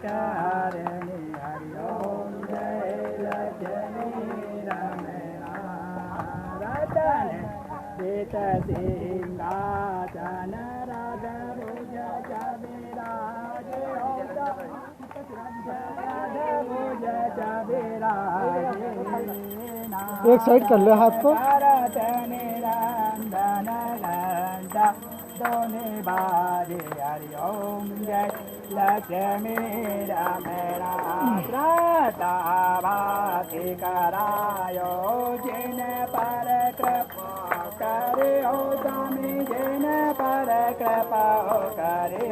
हरणे हरि ओम जय लक्ष्मी रमणा रतन चित सिंहासन राधा भुज जबिराज राधा भुज जबिराज एक साइड कर ले हाथ को। दोने बारे हरि ओम जय लक्ष्मी रमणा त्रता भाति करायो जिन पर कृपा करे हो स्वामी जिन पर कृपा करे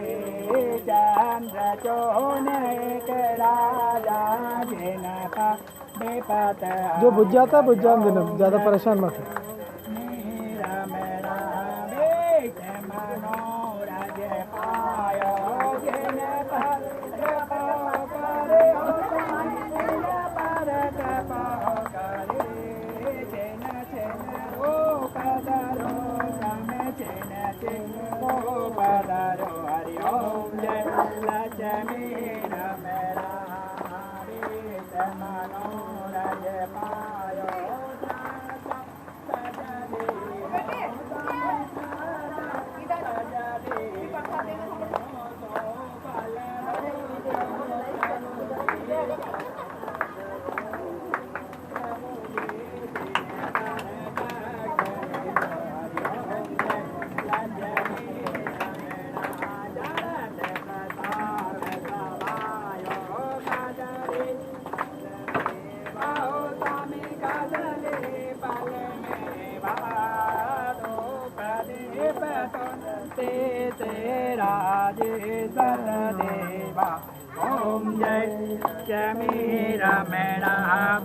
चंद्र चोन एक राजा जिन पर विपत जो बुझ जाता है बुझ जान देना, ज्यादा परेशान मत हो। हरि ओम जय लक्ष्मी रमणा मनोरज पायो सतदेवा ओम जय लक्ष्मी रमणा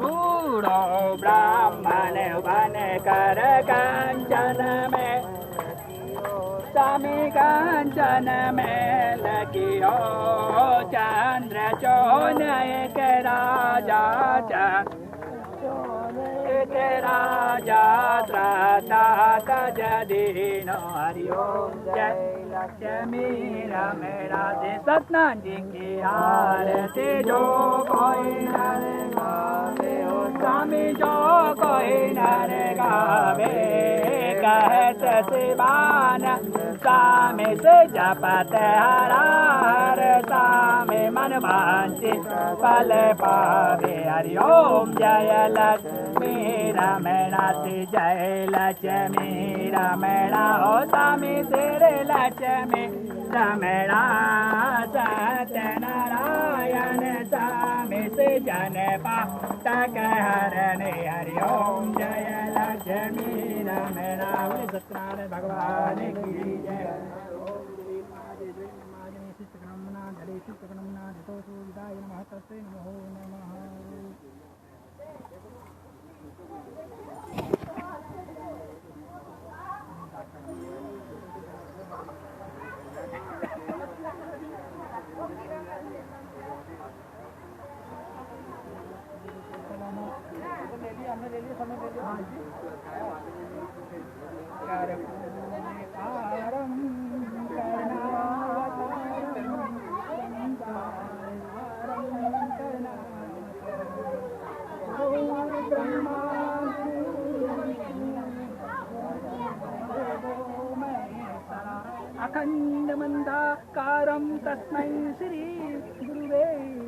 बूढ़ो ब्राह्मण वन कर कंचन में स्वामी कंचन में लगियो चंद्र चोन एक राजा राजा त्रता तजदीनो हरि ओम जय लक्ष्मी रमणा से सतनाम जी की आरती जो कोई नर गावे हो स्वामी जो कोई नर गावे कहत शिवान स्वामी से जपत हरा हर स्वामी मन वांछित फल पावे हरि ओम जय लक्ष्मी रमणा से जय लक्ष्मी रमणा हो स्वामी तेरे लक्ष्मी रमणा सत्यनारायण स्वामी से जन पातक हरणे हरि ओम जय लक्ष्मी रमणा सत्यनारायण भगवान की जय नमो नमः। हमने ले लिया समय ले लिया अखंड मंदाकारं तस्मै श्री गुरुवे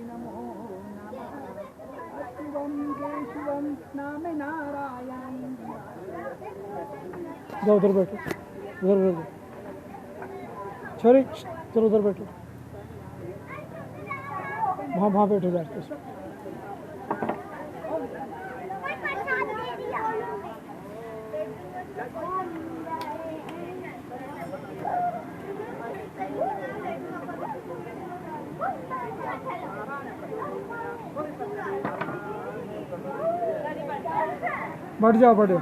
नमो नमः। शिवं केशवं नाम नारायण। जाओ उधर बैठो, उधर बैठो छोरी, चलो उधर बैठो, वहाँ बैठो जाके। बैठ जाओ, बैठो।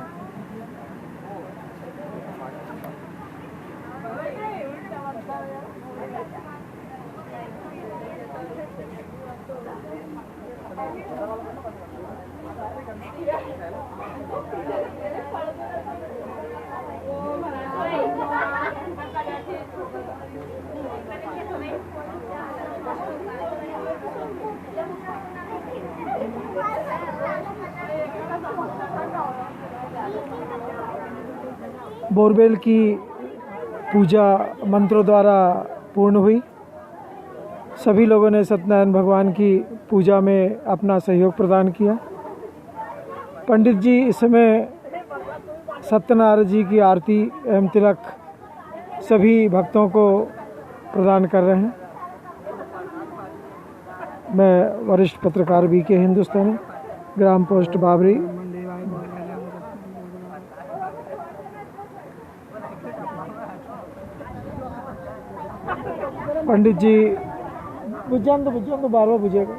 बोरवेल की पूजा मंत्रों द्वारा पूर्ण हुई। सभी लोगों ने सत्यनारायण भगवान की पूजा में अपना सहयोग प्रदान किया। पंडित जी इस समय सत्यनारायण जी की आरती एवं तिलक सभी भक्तों को प्रदान कर रहे हैं। मैं वरिष्ठ पत्रकार बीके हिंदुस्तानी, ग्राम पोस्ट बाबरी। पंडित जी बुझान तो बार बार बुझेगा।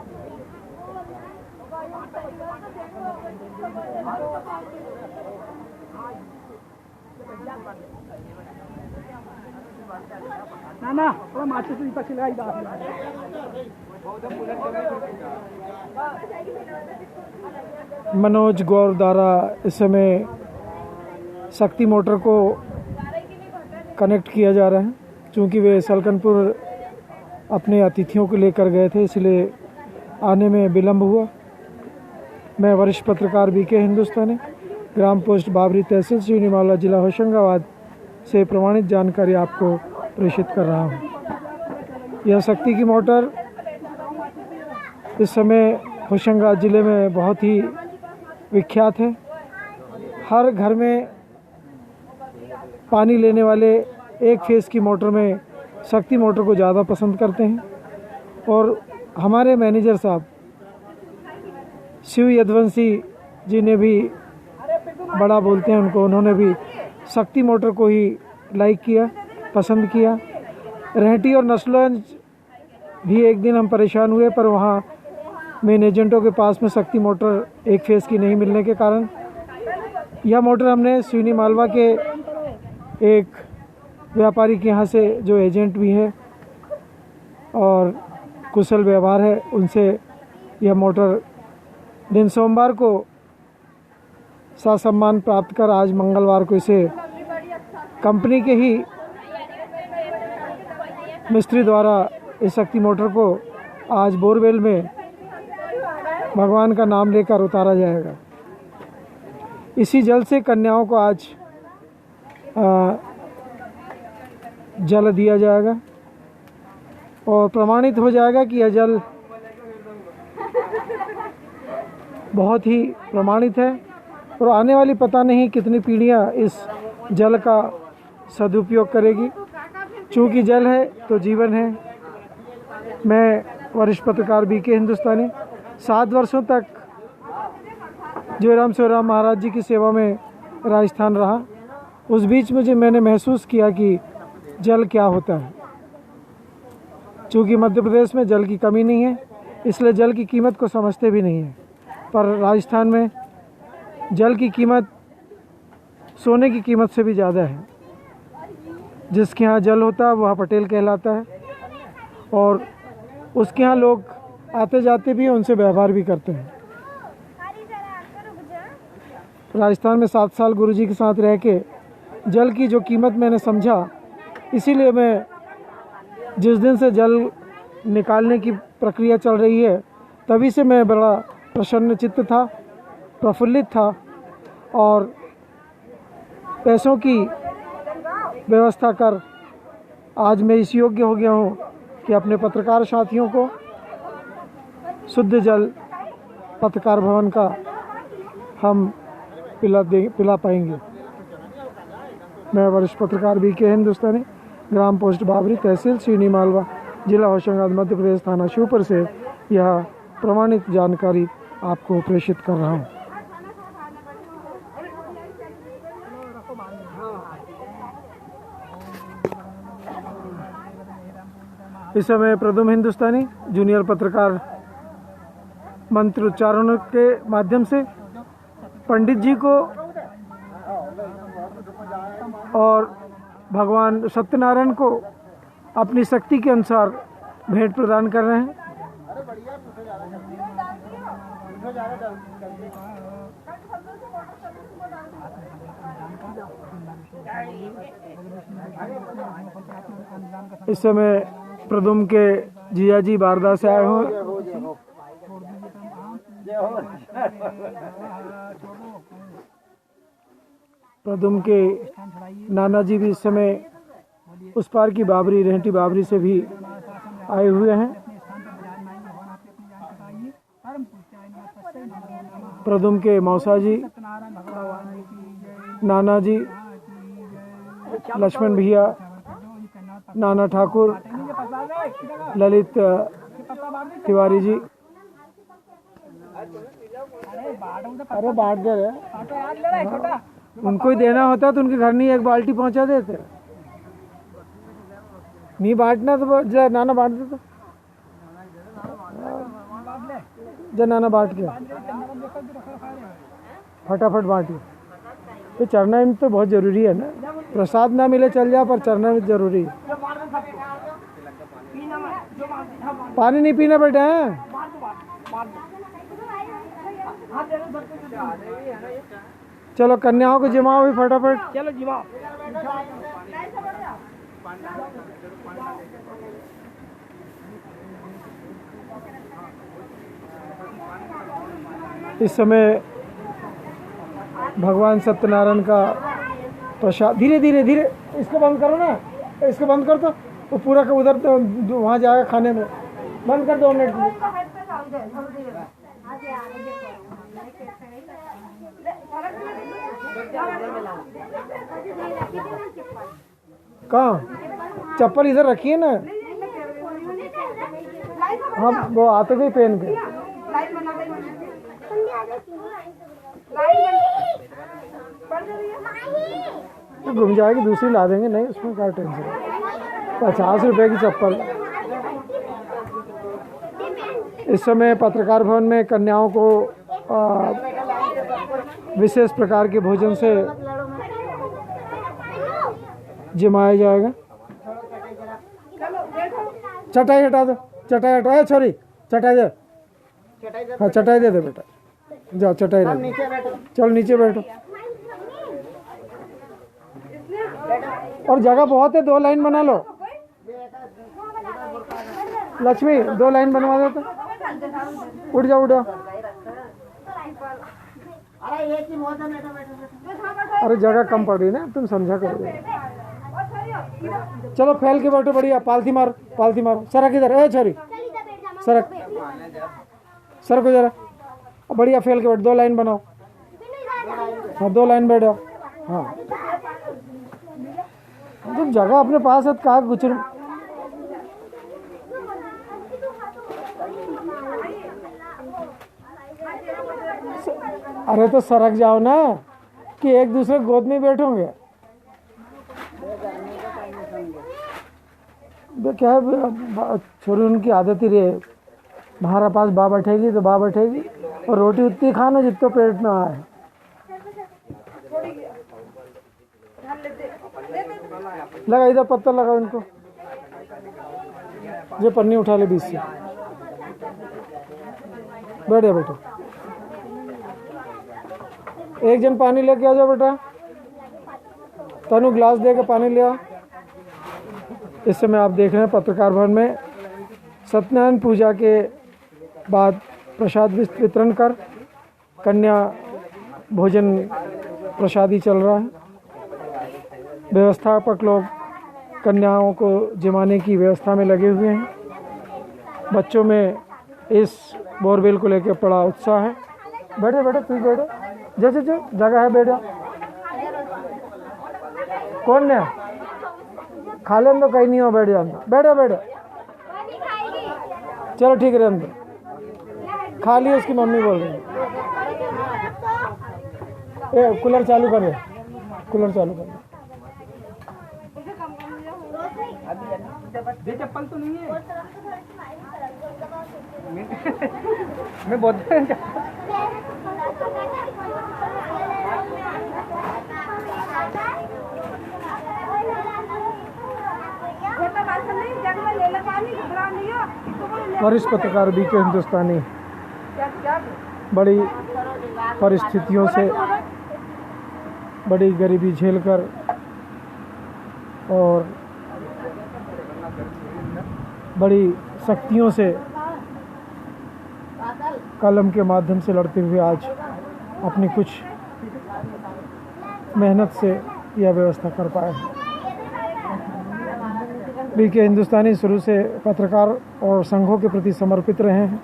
ना ना थोड़ा माचिस भी पकड़ लाई दा। मनोज गौर द्वारा इस समय शक्ति मोटर को कनेक्ट किया जा रहा है। चूँकि वे सलकनपुर अपने अतिथियों को लेकर गए थे, इसलिए आने में विलंब हुआ। मैं वरिष्ठ पत्रकार बीके हिंदुस्तानी, ग्राम पोस्ट बाबरी, तहसील सिवनीमाला, जिला होशंगाबाद से प्रमाणित जानकारी आपको प्रेषित कर रहा हूँ। यह शक्ति की मोटर इस समय होशंगाबाद ज़िले में बहुत ही विख्यात है। हर घर में पानी लेने वाले एक फेस की मोटर में शक्ति मोटर को ज़्यादा पसंद करते हैं। और हमारे मैनेजर साहब शिव यदवंशी जी ने भी बड़ा बोलते हैं उनको, उन्होंने भी शक्ति मोटर को ही लाइक किया, पसंद किया। रेहटी और नसलगंज भी एक दिन हम परेशान हुए, पर वहाँ मेन एजेंटों के पास में शक्ति मोटर एक फेस की नहीं मिलने के कारण यह मोटर हमने सिवनी मालवा के एक व्यापारी के यहाँ से, जो एजेंट भी है और कुशल व्यवहार है, उनसे यह मोटर दिन सोमवार को सम्मान प्राप्त कर आज मंगलवार को इसे कंपनी के ही मिस्त्री द्वारा इस शक्ति मोटर को आज बोरवेल में भगवान का नाम लेकर उतारा जाएगा। इसी जल से कन्याओं को आज जल दिया जाएगा और प्रमाणित हो जाएगा कि यह जल बहुत ही प्रमाणित है और आने वाली पता नहीं कितनी पीढ़ियां इस जल का सदुपयोग करेगी। चूँकि जल है तो जीवन है। मैं वरिष्ठ पत्रकार बीके हिंदुस्तानी 7 वर्षों तक जयराम शिवराम महाराज जी की सेवा में राजस्थान रहा। उस बीच मुझे मैंने महसूस किया कि जल क्या होता है। चूँकि मध्य प्रदेश में जल की कमी नहीं है, इसलिए जल की कीमत को समझते भी नहीं है। पर राजस्थान में जल की कीमत सोने की कीमत से भी ज़्यादा है। जिसके यहाँ जल होता है वह पटेल कहलाता है और उसके यहाँ लोग आते जाते भी हैं, उनसे व्यवहार भी करते हैं। राजस्थान में 7 साल गुरुजी के साथ रह के जल की जो कीमत मैंने समझा, इसीलिए मैं जिस दिन से जल निकालने की प्रक्रिया चल रही है तभी से मैं बड़ा प्रसन्न चित्त था, प्रफुल्लित था और पैसों की व्यवस्था कर आज मैं इस योग्य हो गया हूँ कि अपने पत्रकार साथियों को शुद्ध जल पत्रकार भवन का हम पिला पाएंगे। मैं वरिष्ठ पत्रकार बीके हिंदुस्तानी, ग्राम पोस्ट बाबरी, तहसील सिवनी मालवा, जिला होशंगाबाद, मध्य प्रदेश, थाना शिवपुर से यह प्रमाणित जानकारी आपको प्रेषित कर रहा हूँ। इस समय प्रदुम हिंदुस्तानी जूनियर पत्रकार मंत्र उच्चारणों के माध्यम से पंडित जी को और भगवान सत्यनारायण को अपनी शक्ति के अनुसार भेंट प्रदान कर रहे हैं। इस समय प्रदुम के जियाजी बारदा से आए हुए। प्रदुम के नाना जी भी इस समय उस पार की बाबरी रेहटी बाबरी से भी आए हुए हैं। प्रदुम के मौसा जी, नाना जी, लक्ष्मण भैया, नाना ठाकुर, ललित तिवारी जी। अरे बांट दे रहे, उनको ही देना होता तो उनके घर नहीं एक बाल्टी पहुंचा देते। नहीं बांटना तो जा नाना बांट दे, तो जा नाना बांट के फटाफट बांटिए। तो चरना में तो बहुत जरूरी है ना, प्रसाद ना मिले चल जाए पर चरना में जरूरी है। पानी नहीं पीना बेटा है। चलो कन्याओं को जिमाओ भी फटाफट। चलो जिमाओ। इस समय भगवान सत्यनारायण का प्रसाद, धीरे धीरे धीरे इसको बंद करो ना, इसको बंद कर दो, वो पूरा का उधर तो वहाँ जाएगा खाने में। बंद कर 2 मिनट में। कहाँ चप्पल इधर रखिए ना। हाँ वो आते गई पहन के घूम जाएगी, दूसरी ला देंगे। नहीं उसमें क्या टेंशन, 50 रुपए की चप्पल। इस समय पत्रकार भवन में कन्याओं को विशेष प्रकार के भोजन से जिमाया जाएगा। चटाई हटा दो, चटाई हटाओ छोरी, चटाई दे। हाँ चटाई दे दे बेटा, जाओ चटाई दे। चलो नीचे बैठो। और जगह बहुत है, 2 लाइन बना लो। लक्ष्मी 2 लाइन बनवा दो तो। उठ जाओ उठ जाओ। अरे जगह कम पड़ रही ना, तुम समझा करो। चलो फैल के बैठो बढ़िया। पालथी मारो, पालथी मारो। सरक इधर है छोरी, सरक सरक जरा। बढ़िया फैल के बैठो, 2 लाइन बनाओ। हाँ 2 लाइन बैठो। हाँ जब जगह अपने पास है तो कहाँ गुचर। अरे तो सरक जाओ ना, कि एक दूसरे गोद में बैठोगे। क्या है छोरी, उनकी आदत ही रही। हमारा पास बा बैठेगी तो बा बैठेगी, और रोटी उतनी खाना जितना पेट में आए। लगा इधर पत्ता लगा उनको, जो पन्नी उठा ले बीच से। बैठ जा बेटा। एक जन पानी लेके आ जाओ बेटा। तनु ग्लास दे के पानी ले आओ। इस समय आप देख रहे हैं पत्रकार भवन में सत्यनारायण पूजा के बाद प्रसाद वितरण कर कन्या भोजन प्रसादी चल रहा है। व्यवस्थापक लोग कन्याओं को जिमाने की व्यवस्था में लगे हुए हैं। बच्चों में इस बोरवेल को लेकर बड़ा उत्साह है। बैठे बैठे तू बैठो, जैसे जो जगह है बैठो। कौन ने खा लें तो कहीं नहीं हो, बैठ जाना। बैठो बैठो, चलो ठीक है। अंदर खा लिया, उसकी मम्मी बोल रही है। ए कूलर चालू कर दे, कूलर चालू कर दे। चप्पल तो नहीं है। मैं बहुत वरिष्ठ पत्रकार बीके हिंदुस्तानी बड़ी परिस्थितियों से, बड़ी गरीबी झेलकर और बड़ी शक्तियों से कलम के माध्यम से लड़ते हुए आज अपनी कुछ मेहनत से यह व्यवस्था कर पाए हैं। बीके हिंदुस्तानी शुरू से पत्रकार और संघों के प्रति समर्पित रहे हैं।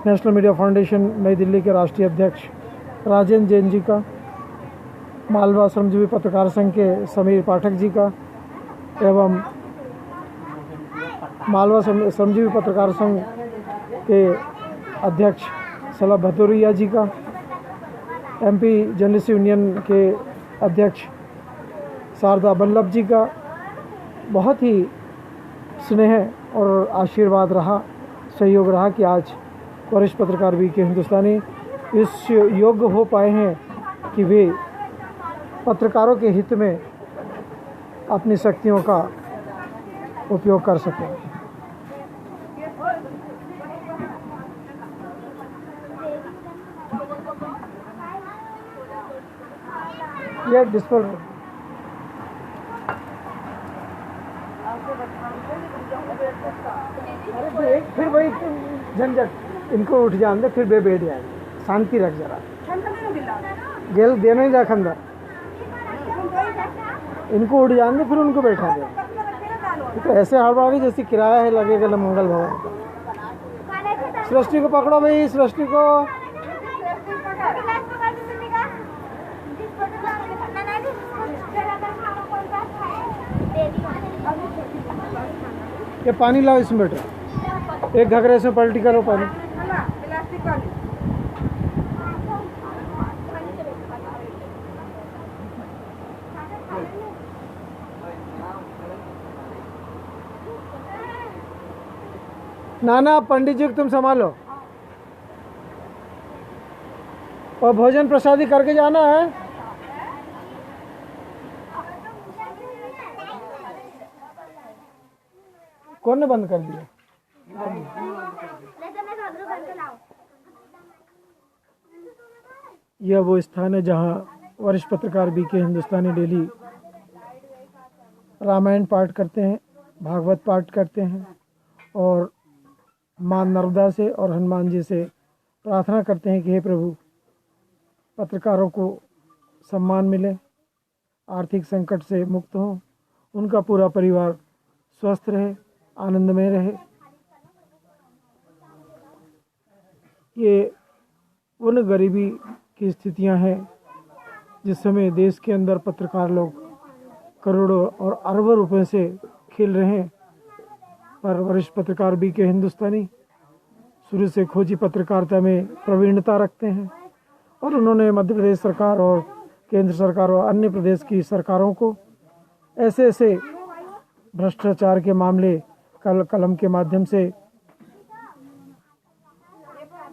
नेशनल मीडिया फाउंडेशन नई दिल्ली के राष्ट्रीय अध्यक्ष राजेंद्र जैन जी का, मालवा श्रमजीवी पत्रकार संघ के समीर पाठक जी का एवं मालवा श्रमजीवी पत्रकार संघ के अध्यक्ष सलाह भदौरिया जी का, एमपी जर्नलिस्ट यूनियन के अध्यक्ष शारदा बल्लभ जी का बहुत ही स्नेह और आशीर्वाद रहा, सहयोग रहा कि आज वरिष्ठ पत्रकार बीके हिंदुस्तानी इस योग्य हो पाए हैं कि वे पत्रकारों के हित में अपनी शक्तियों का उपयोग कर सकें। यह डिस्पल फिर वही झंझट, इनको उठ जान दे, फिर बे बैठ जाएंगे। शांति रख जरा, गेल देने ही रख अंदर, इनको उठ जान दे, फिर उनको बैठा दे। तो ऐसे हड़बड़ाई जैसी किराया है लगेगा ना मंगल भवन। सृष्टि को पकड़ो भाई, सृष्टि को। ये पानी लाओ, इसमें बैठो, एक घगरे से पलटी करो पानी। नाना पंडित जी को तुम संभालो और भोजन प्रसादी करके जाना है। कौन ने बंद कर दिया? यह वो स्थान है जहां वरिष्ठ पत्रकार बीके हिंदुस्तानी डेली रामायण पाठ करते हैं, भागवत पाठ करते हैं और मां नर्मदा से और हनुमान जी से प्रार्थना करते हैं कि हे प्रभु, पत्रकारों को सम्मान मिले, आर्थिक संकट से मुक्त हों, उनका पूरा परिवार स्वस्थ रहे, आनंद में रहे। ये उन गरीबी की स्थितियां हैं जिस समय देश के अंदर पत्रकार लोग करोड़ों और अरबों रुपए से खेल रहे हैं, पर वरिष्ठ पत्रकार बीके हिंदुस्तानी शुरू से खोजी पत्रकारिता में प्रवीणता रखते हैं और उन्होंने मध्य प्रदेश सरकार और केंद्र सरकार और अन्य प्रदेश की सरकारों को ऐसे ऐसे भ्रष्टाचार के मामले कलम के माध्यम से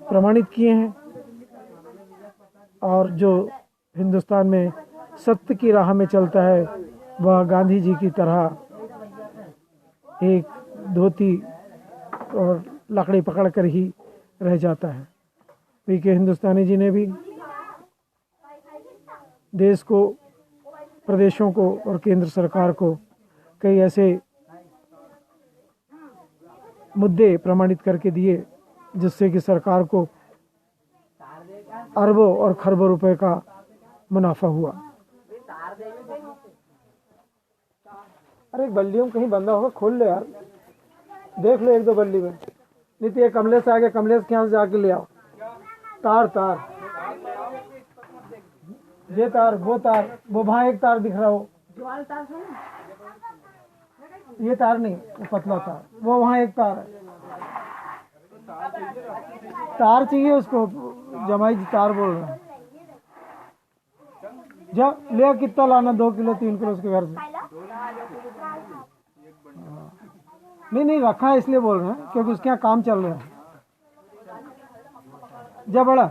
प्रमाणित किए हैं और जो हिंदुस्तान में सत्य की राह में चलता है वह गांधी जी की तरह एक धोती और लकड़ी पकड़कर ही रह जाता है। बीके हिंदुस्तानी जी ने भी देश को, प्रदेशों को और केंद्र सरकार को कई ऐसे मुद्दे प्रमाणित करके दिए जिससे कि सरकार को अरबों और खरबों रुपए का मुनाफा हुआ। अरे बल्लियों कहीं बंदा होगा, खोल ले यार, देख लो एक दो बल्ली में। नहीं तो ये कमलेश से आगे, कमलेश के यहाँ से जाके ले आओ तार। ये तार, वो वहाँ एक तार दिख रहा हो, ये तार नहीं, वो पतला तार, वो वहाँ एक तार है। तार चाहिए उसको, जमाई जी तार बोल रहे हैं। जा ले, कितना लाना, 2 किलो 3 किलो उसके घर से। नहीं रखा है इसलिए बोल रहे हैं क्योंकि उसके यहाँ काम चल रहा है। जा बड़ा,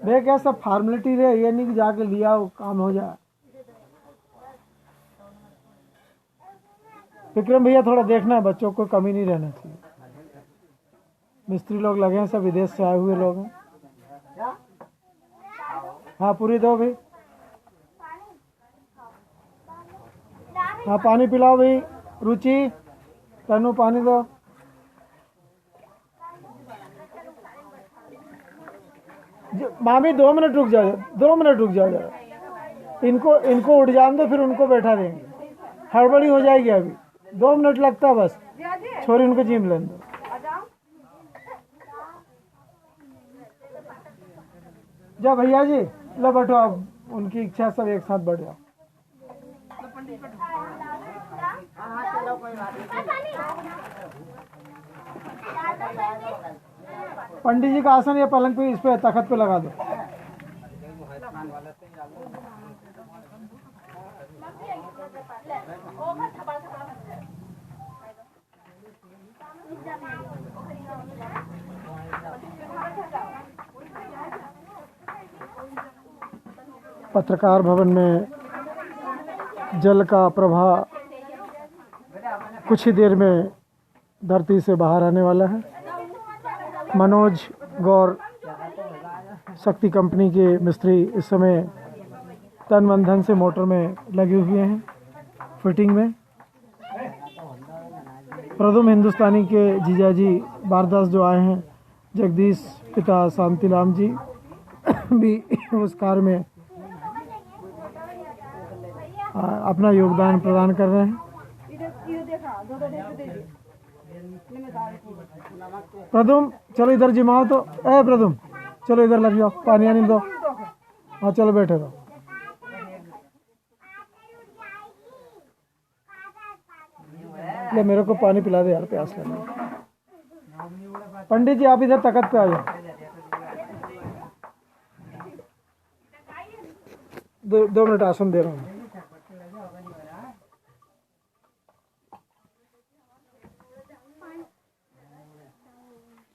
देख क्या सब फॉर्मेलिटी रहे, ये नहीं कि जाके लिया वो काम हो जाए। विक्रम भैया थोड़ा देखना, बच्चों को कमी नहीं रहना चाहिए। मिस्त्री लोग लगे हैं, सब विदेश से आए हुए लोग हैं। हाँ पूरी दो भाई, हाँ पानी पिलाओ भाई। रुचि तनु पानी दो। मामी 2 मिनट रुक जाओ, 2 मिनट रुक जाओ जरा। इनको उठ जान दो, फिर उनको बैठा देंगे। हड़बड़ी हो जाएगी अभी, 2 मिनट लगता है बस। छोरी उनको जिम लेने दो। जाओ भैया जी, लो बैठो आप, उनकी इच्छा सब एक साथ बैठ जाओ। पंडित जी का आसन या पलंग पे, इस पे तखत पे लगा दो। पत्रकार भवन में जल का प्रवाह कुछ ही देर में धरती से बाहर आने वाला है। मनोज गौर शक्ति कंपनी के मिस्त्री इस समय तन मन धन से मोटर में लगे हुए हैं, फिटिंग में। प्रथम हिंदुस्तानी के जीजाजी बारदास जो आए हैं, जगदीश पिता शांतिलाम जी भी उस कार्य में अपना योगदान प्रदान कर रहे हैं। प्रदुम चलो इधर जिमाओ तो, प्रदुम चलो इधर लग जाओ, पानी आने दो। हाँ चलो बैठे रहो। ले मेरे को पानी पिला दे यार, प्यास लगी। पंडित जी आप इधर तखत पे आ जाओ। 2 मिनट आसन दे रहा हूँ।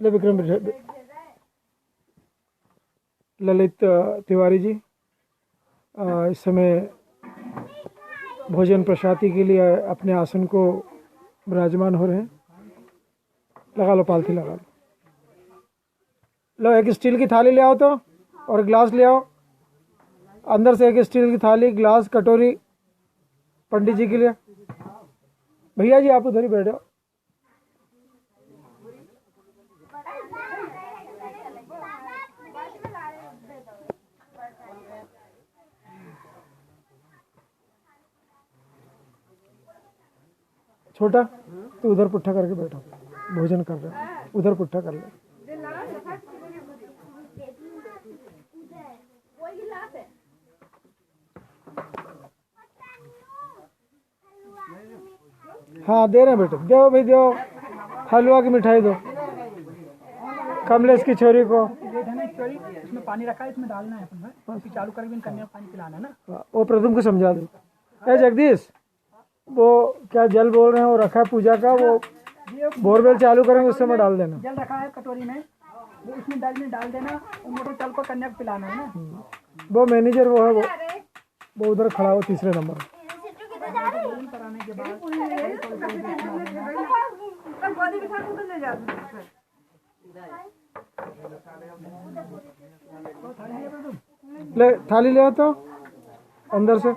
ले विक्रम, ललित तिवारी जी इस समय भोजन प्रसादी के लिए अपने आसन को विराजमान हो रहे हैं। लगा लो पालथी, लगा लो। लो एक स्टील की थाली ले आओ तो, और गिलास ले आओ। अंदर से एक स्टील की थाली, गिलास, कटोरी पंडित जी के लिए। भैया जी आप उधर ही बैठो। छोटा तो उधर पुट्ठा करके बैठो, भोजन कर रहे हो, उधर पुट्ठा कर ले। हाँ दे रहे हैं बेटे, दो भाई दो, हलवा की मिठाई दो कमलेश की छोरी को। इसमें पानी रखा है, इसमें डालना है अपन, चालू करके कन्या पानी पिलाना है ना। वो प्रथम को समझा दो। जगदीश वो क्या जल बोल रहे हैं, वो रखा है पूजा का, वो बोरवेल चालू करेंगे उस समय डाल देना। जल रखा है कटोरी में, वो इसमें डाल देना, मोटर चल को कन्या को पिलाना है ना। वो मैनेजर वो है, वो उधर खड़ा हो तीसरे नंबर। कराने के बाद ले थाली ले तो अंदर से,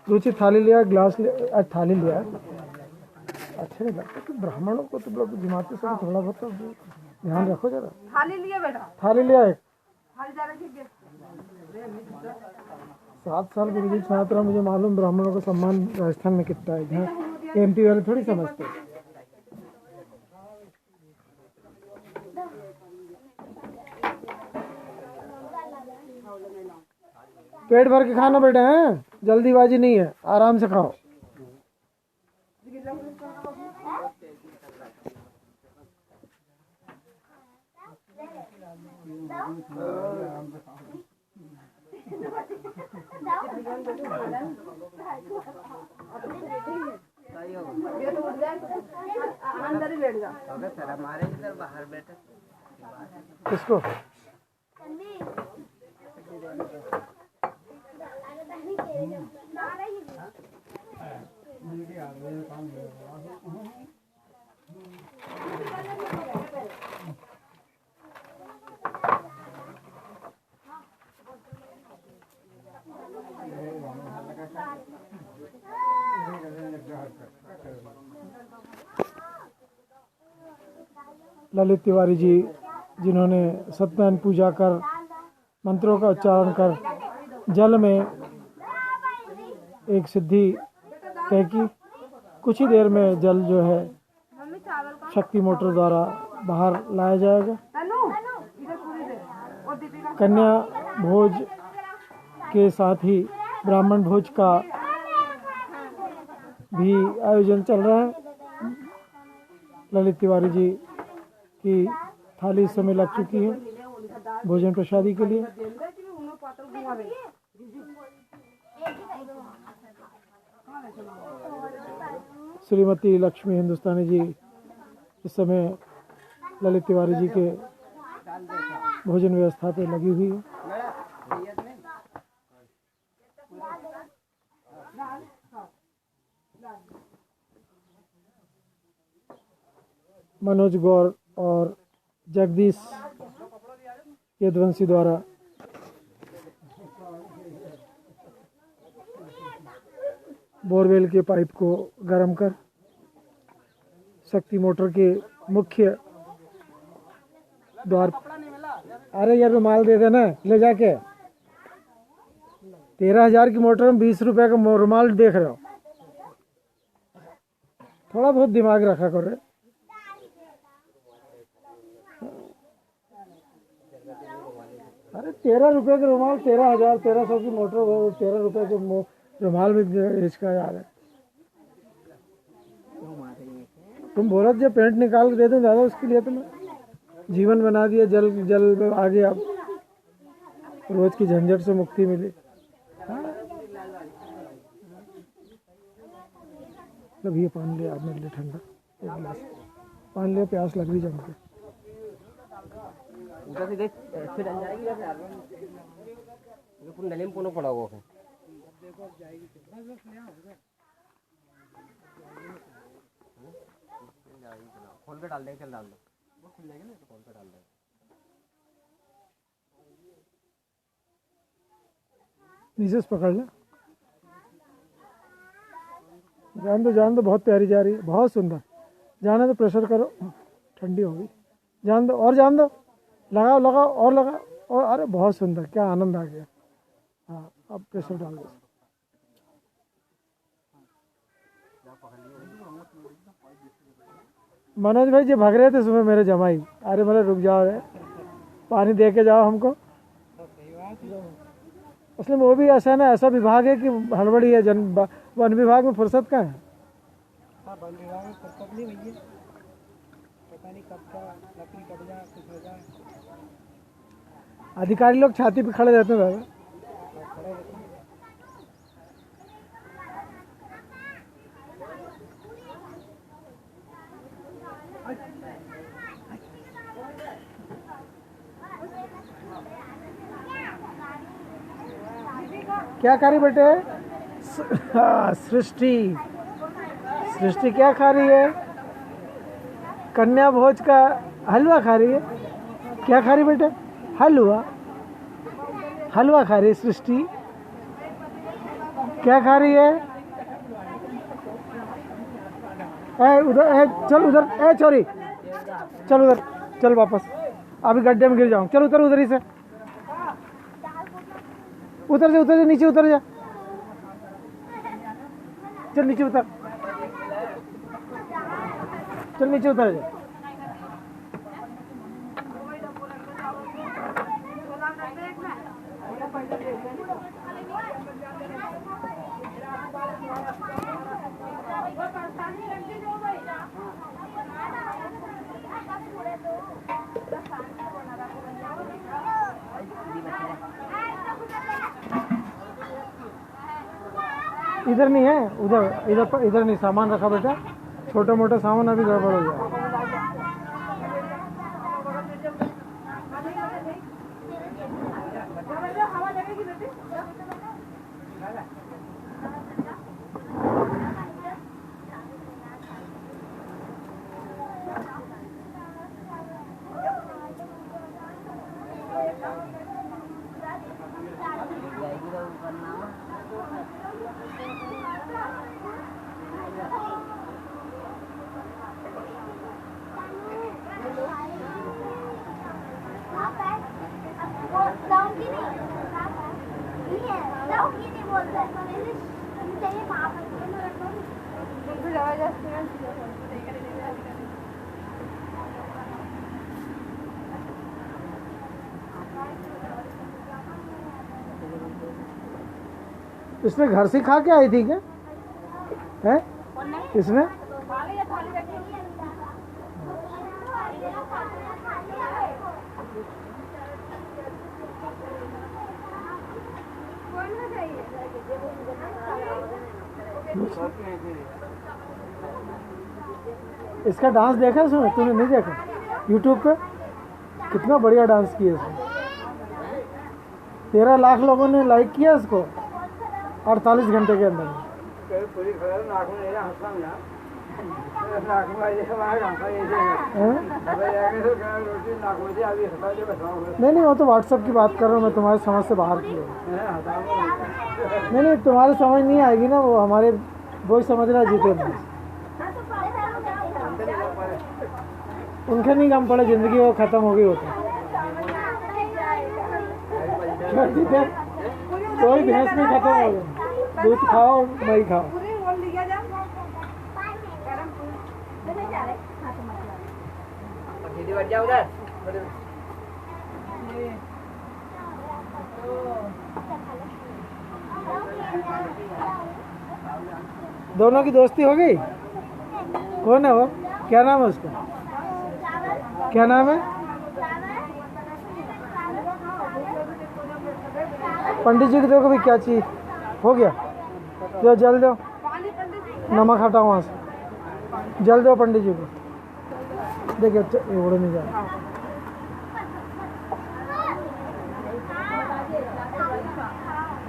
रुचि थाली लिया, गिलास लिया, थाली लिया। अच्छे नहीं लगता तो ब्राह्मणों को तुम लोग जिमाते समय थोड़ा बहुत तो ध्यान रखो जरा। थाली लिया बेटा, थाली लिया एक। थाली जा रखी है। 7 साल गुरुजी छात्र, मुझे मालूम ब्राह्मणों का सम्मान राजस्थान में कितना है। यहाँ एमपी वाले थोड़ी समझते। पेट भर के खाना बेटा है, जल्दीबाजी नहीं है, आराम से खाओ। अंदर ही बैठ जा। हमारे इधर बाहर बैठे किसको ललित तिवारी जी, जिन्होंने सत्यनारायण पूजा कर मंत्रों का उच्चारण कर जल में एक सिद्धि तय की। कुछ ही देर में जल जो है शक्ति मोटर द्वारा बाहर लाया जाएगा। कन्या भोज के साथ ही ब्राह्मण भोज का भी आयोजन चल रहा है। ललित तिवारी जी की थाली इस समय लग चुकी है भोजन प्रसादी के लिए। श्रीमती लक्ष्मी हिंदुस्तानी जी इस समय ललित तिवारी जी के भोजन व्यवस्था पे लगी हुई है। मनोज गौर और जगदीश यदुवंशी द्वारा बोरवेल के पाइप को गर्म कर शक्ति मोटर के मुख्य द्वार। अरे यार रुमाल दे देना ले जाके। 13,000 की मोटर में 20 रुपए का रुमाल देख रहे हो। थोड़ा बहुत दिमाग रखा करो। अरे 13 रुपए के रुमाल, 13,000 1300 की मोटर, 13 रुपए के रुमाल में हिचका जा रहा है। तुम बोलो जो पेंट निकाल के दे दूं दादा, उसके लिए तुम्हें जीवन बना दिया। जल जल में आगे अब रोज की झंझट से मुक्ति मिली। मतलब ये पानी ले, आपने ले ठंडा एक गिलास पानी ले, प्यास लग रही जम के। उधर से देख फिर डल जाएगी यार, ये पूरा नली में कोने पड़ा हुआ है। खोल पे डाल दे, चल डाल दो, वो खुल जाएगा ना, खोल पे डाल दे। नीचे से पकड़ ले, जान दो बहुत प्यारी जा रही है, बहुत सुंदर। जाने दो, प्रेशर करो, ठंडी होगी। जान दो और जान दो, लगाओ लगाओ और लगाओ और। अरे बहुत सुंदर, क्या आनंद आ गया। हाँ अब प्रेशर डाल दो। मनोज भाई जी भाग रहे थे सुबह मेरे जमाई। अरे मेरे रुक जाओ रे, पानी दे के जाओ हमको। इसलिए वो भी ऐसा ना, ऐसा विभाग है कि हड़बड़ी है। वन विभाग में फुर्सत का है। वन विभाग में फुर्सत नहीं भैया, पता नहीं कब का लकड़ी कट जाए, कुछ हो जाए। अधिकारी लोग छाती पे खड़े रहते हैं दादा। क्या खा रही बेटे? सृष्टि, सृष्टि क्या खा रही है? कन्या भोज का हलवा खा रही है। क्या खा रही बेटे? हलवा, हलवा खा रही है सृष्टि। क्या खा रही है? उधर चल, उधर छोरी चल, उधर चल, वापस अभी गड्ढे में गिर जाऊं। चल उतर, उधर ही से उतर जा, उतर जा, नीचे उतर जा, चल नीचे उतर, चल नीचे उतर जा। इधर नहीं है, उधर इधर इधर नहीं। सामान रखा बेटा, छोटा मोटा सामान अभी गड़बड़ हो जाए। इसने घर से खा के आई थी क्या? है इसने? इसका डांस देखा सुन, तूने नहीं देखा? यूट्यूब पे कितना बढ़िया डांस किया इसने। 13 लाख लोगों ने लाइक किया इसको 48 घंटे के अंदर। नहीं वो तो व्हाट्सएप की बात कर रहा हूँ मैं, तुम्हारी समझ से बाहर की है। नहीं तुम्हारी समझ नहीं आएगी ना, वो हमारे वही समझ रहा जीते नहीं। उनके नहीं कम पड़े, जिंदगी वो खत्म हो गई होती। कोई भैंस नहीं खत्म हो गई, दूध खाओ मई खाओ। दोनों की दोस्ती हो गई। कौन है वो? क्या नाम है उसका? क्या नाम है? पंडित जी को देखो भी क्या चीज हो गया। जो जल दो, नमक हटाओ वहाँ से, जल दो पंडित जी को। देखिए उड़ नहीं जा।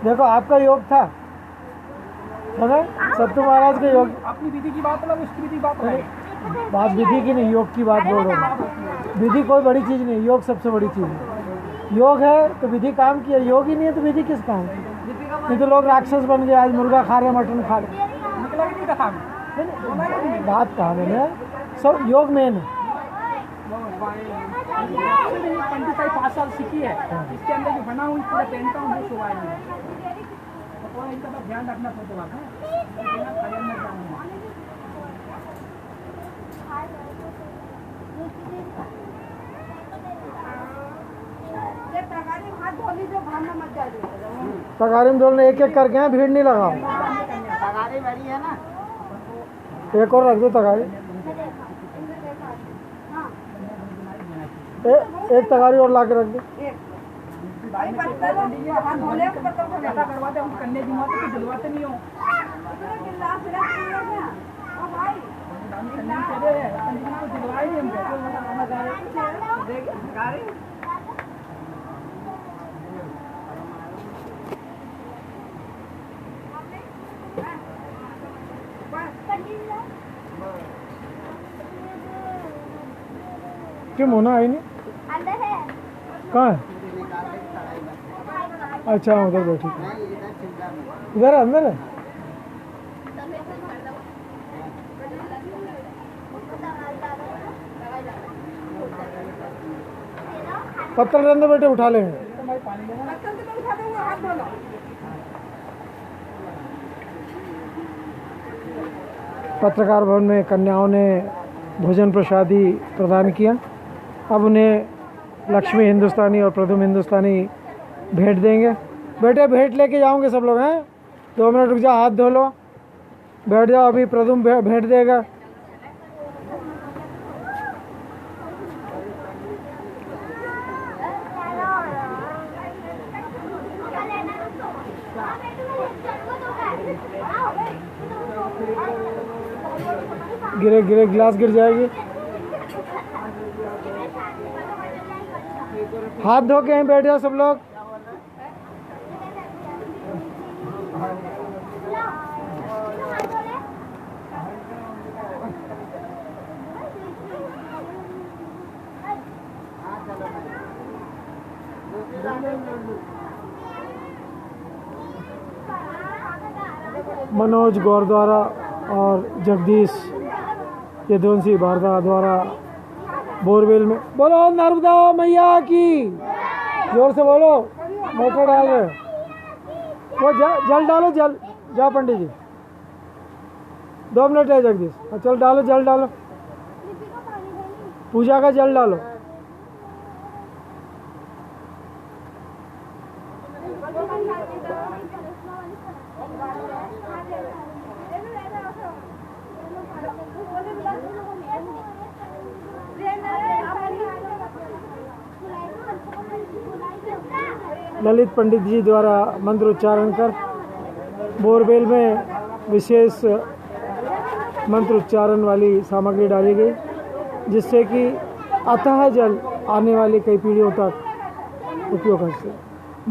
देखो आपका योग था है ना, सत्य महाराज के योग। अपनी विधि की बात अलग, उसकी विधि की बात अलग। बात विधि की नहीं, योग की बात बोल रहे हैं। विधि कोई बड़ी चीज़ नहीं, योग सबसे बड़ी चीज़ है। योग है तो विधि काम किया, योग ही नहीं है तो विधि किस काम की? नहीं तो लोग राक्षस बन गए, आज मुर्गा खा रहे, मटन खा रहे। बात कहा मैंने, सब योग मेन है। पंडित भाई 5 साल सीखी है, इसके अंदर जो बना हुई पूरा पहनता हूँ वो शोभा नहीं है। तो इनका तो ध्यान रखना पड़ता है। तगारी में डोलने एक एक करके हैं, भीड़ नहीं लगाओ। तगारी बड़ी है ना, एक और रख दो तगारी। एक तगारी और ला के रख दो। कन्या जी माता को दिलवाते नहीं हो। क्यों मोना आई नहीं? कहाँ है? अच्छा उधर बैठी थी। इधर अंदर है। पत्थर के अंदर बैठे उठा लेंगे। पत्रकार भवन में कन्याओं ने भोजन प्रसादी प्रदान किया। अब उन्हें लक्ष्मी हिंदुस्तानी और प्रथम हिंदुस्तानी भेंट देंगे। बेटे भेंट लेके जाओगे सब लोग हैं? 2 मिनट रुक जाओ, हाथ धो लो, बैठ जाओ, अभी प्रथम भेंट देगा। गिरे गिरे गिलास गिर जाएगी। हाथ धो के यहीं बैठ जाओ सब लोग। मनोज गौरद्वारा और जगदीश यदुवंशी भारद्वाज द्वारा बोरवेल में। बोलो नर्मदा मैया की, जोर से बोलो। मोटर डाल रहे वो, जल डालो, जल जाओ पंडित जी, 2 मिनट है जगदीश। चल डालो, जल डालो, पूजा का जल डालो। ललित पंडित जी द्वारा मंत्रोच्चारण कर बोरवेल में विशेष मंत्रोच्चारण वाली सामग्री डाली गई, जिससे कि अथाह जल आने वाली कई पीढ़ियों तक उपयोग कर सके।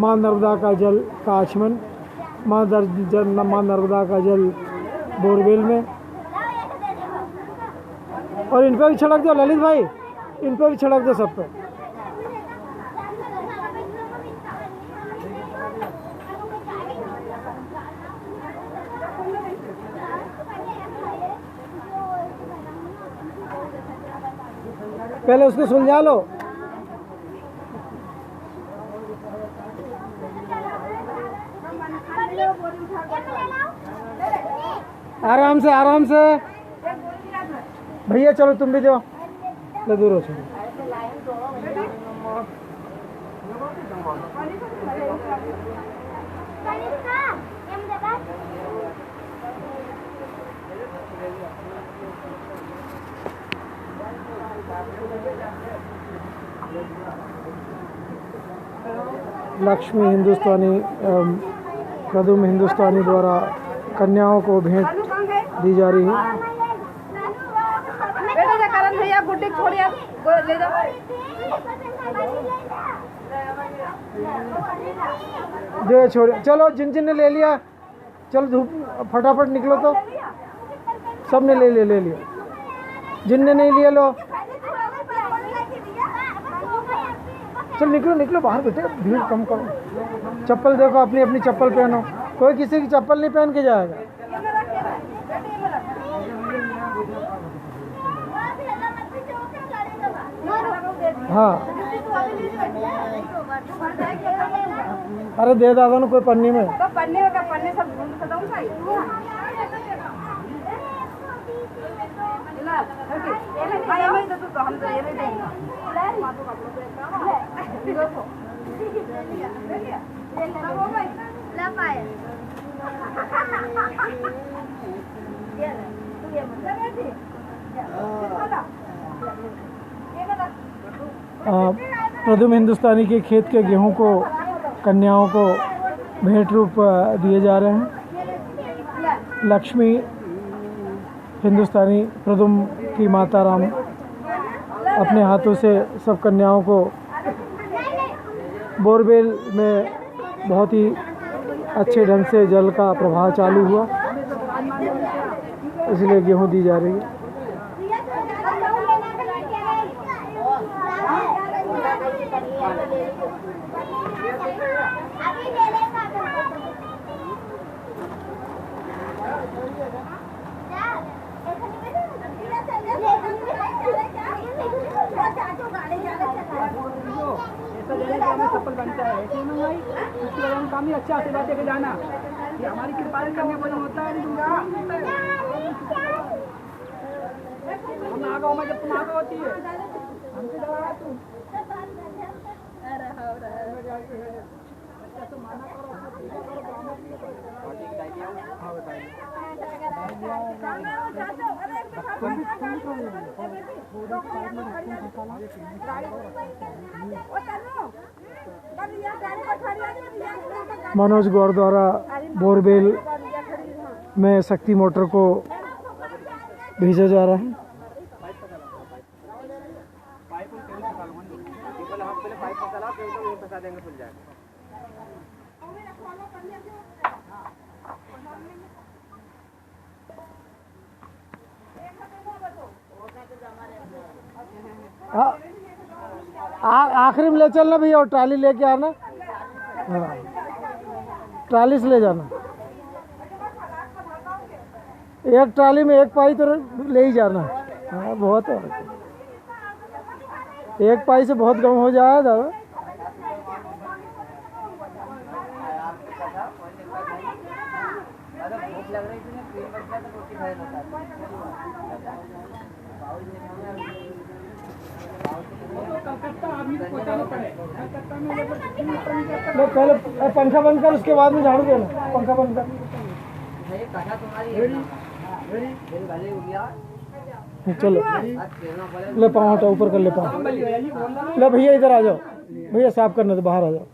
माँ नर्मदा का जल का आचमन, माँ नर्मदा का जल बोरवेल में। और इन पर भी छिड़क दो ललित भाई, इन पर भी छिड़क दो सब पे। पहले उसको सुलझा लो। आराम से आराम से भैया, चलो तुम भी दो, ले दूर हो चलो। लक्ष्मी हिंदुस्तानी प्रदुम हिंदुस्तानी द्वारा कन्याओं को भेंट दी जा रही है। भैया गुड्डी छोड़िए, ले जाओ। दे छोड़िए, चलो जिन जिन ने ले लिया, चलो धूप फटाफट निकलो। तो सब ने ले लिया, जिनने नहीं लिया लो, चल निकलो निकलो बाहर बेटे, भीड़ कम करो। चप्पल देखो, अपनी अपनी चप्पल पहनो, कोई किसी की चप्पल नहीं पहन के जाएगा। हाँ, अरे दे दादा कोई पन्नी में, तो पन्नी में पन्नी सब ढूंढ खत्म प्रदुम हिंदुस्तानी के खेत के गेहूं को कन्याओं को भेंट रूप दिए जा रहे हैं। लक्ष्मी हिंदुस्तानी प्रदुम की माता राम अपने हाथों से सब कन्याओं को बोरवेल में बहुत ही अच्छे ढंग से जल का प्रवाह चालू हुआ, इसलिए गेहूं दी जा रही है। सफल बनता है ऐसे में भाई, उसकी वजह से काम ही अच्छा से लेके जाना, ये हमारी कृपा करने वाला होता है। हम आ गए, जब तुम आ गए होती है हमसे दवा तुम मनोज गौर द्वारा बोरवेल में शक्ति मोटर को भेजा जा रहा है। आखिरी में ले चलना भैया, और ट्राली लेके आना। हाँ, ट्राली से ले जाना, एक ट्राली में एक पाई तो ले ही जाना। हाँ बहुत है, एक पाई से बहुत कम हो जाए दादा। लो पहले पंखा बंद कर, उसके बाद में झाड़ू देना। पंखा बंद कर, चलो ले पाँव हटा, ऊपर कर ले पाँव। ले भैया इधर आ जाओ, भैया साफ करना तो बाहर आ जाओ।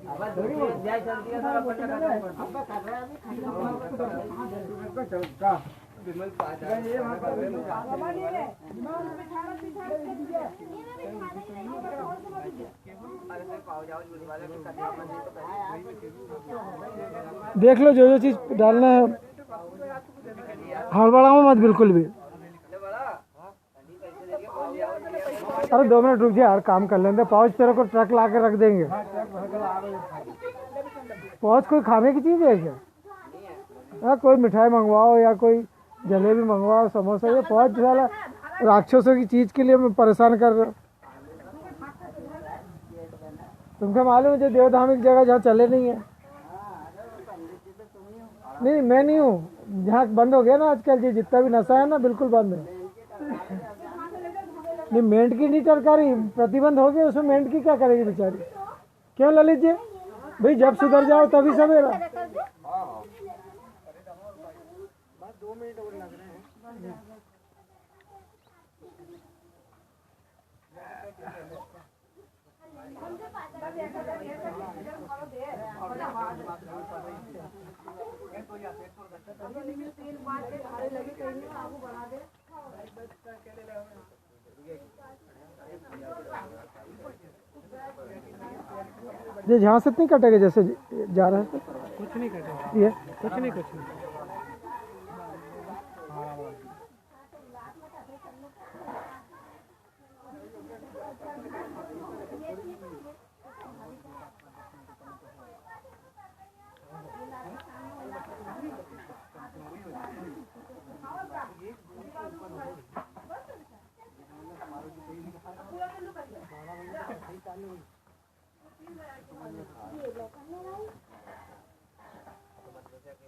देख लो जो चीज़ डालना है, हड़बड़ाओ मत बिल्कुल भी। अरे 2 मिनट रुक जा यार, काम कर लेंगे। पाउच तेरे को ट्रक ला के रख देंगे। पाउच कोई खाने की चीज़ है क्या? हाँ, कोई मिठाई मंगवाओ या कोई जलेबी मंगवाओ, समोसा। ये पाउच वाला राक्षसों की चीज़ के लिए मैं परेशान कर रहा हूँ। तुमको मालूम है जो देवधार्मिक जगह जहाँ चले नहीं है। नहीं, मैं नहीं हूँ। जहाँ बंद हो गया ना आजकल, जी जितना भी नशा है ना बिल्कुल बंद है। नहीं, मेंढक की नहीं टरकारी प्रतिबंध हो गया, उसमें मेंढक की क्या करेगी बेचारी? क्यों ललित जी भाई, जब सुधर जाओ तभी सवेरा। ये यहाँ से नहीं कटेगा जैसे जा रहा है? कुछ नहीं कटेगा, ये कुछ नहीं, कुछ नहीं।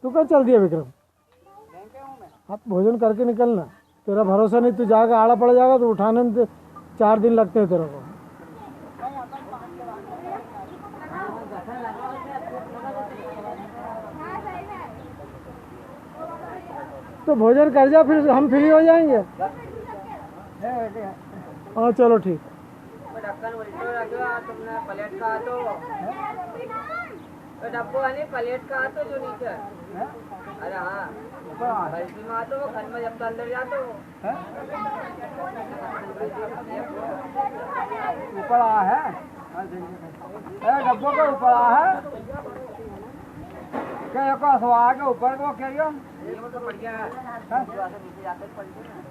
तू कहाँ चल दिया विक्रम? आप भोजन करके निकलना। तेरा भरोसा नहीं, तू जाएगा आड़ा पड़ जाएगा तो उठाने में 4 दिन लगते हैं तेरे को। तो भोजन कर जा, फिर हम फ्री हो जाएंगे। हाँ चलो ठीक। ढक्कन उल्टो रखो तुमने, प्लेट का तो डब्बो है नहीं, प्लेट का तो जो नीचे। अरे हाँ, बल्कि में आते वो घर में जब तो अंदर जाते हो ऊपर आ है, डब्बों के ऊपर आ है क्या? एक असवा के ऊपर को क्या ये तो बढ़िया है। नीचे जाते पड़ गए।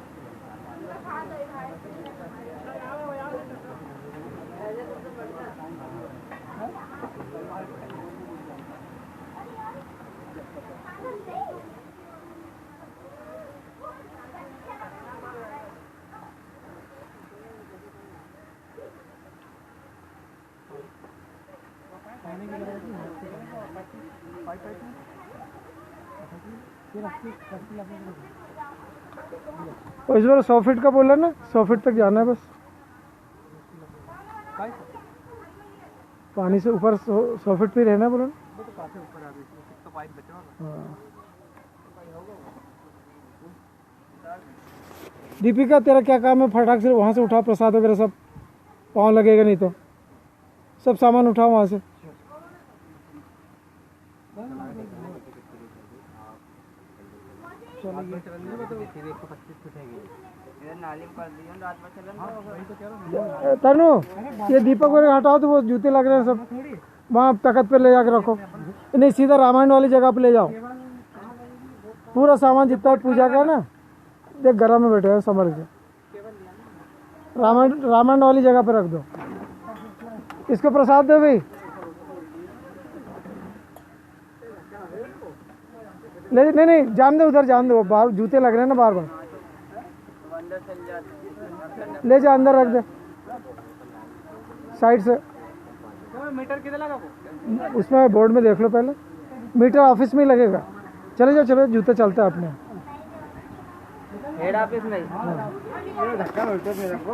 और इस बार 100 फीट का बोला ना, 100 फीट तक जाना है बस। पानी से ऊपर 100 फीट पे रहना है बोला ना। हाँ। दीपिका तेरा क्या काम है? फटाक से वहाँ से उठा प्रसाद वगैरह सब, पाँव लगेगा नहीं तो। सब सामान उठाओ वहाँ से। तनु, ये दीपक वगैरह हटाओ तो वो जूते लग रहे हैं सब, वहाँ तख्त पे ले जाकर रखो। नहीं, सीधा रामायण वाली जगह पे ले जाओ। पूरा सामान जितना पूजा का ना, देख गरम में बैठे हैं संभल के। रामायण वाली जगह पे रख दो। इसको प्रसाद दो भाई। नहीं जान दो, उधर जान दो, बाहर जूते लग रहे हैं ना बार बार। ले जा अंदर रख दे साइड से। मीटर किधर लगा वो? उसमें बोर्ड में देख लो पहले, मीटर ऑफिस में ही लगेगा। चले जाओ, चलो जूते चलते हैं अपने हेड ऑफिस में। धक्का उल्टे में रखो।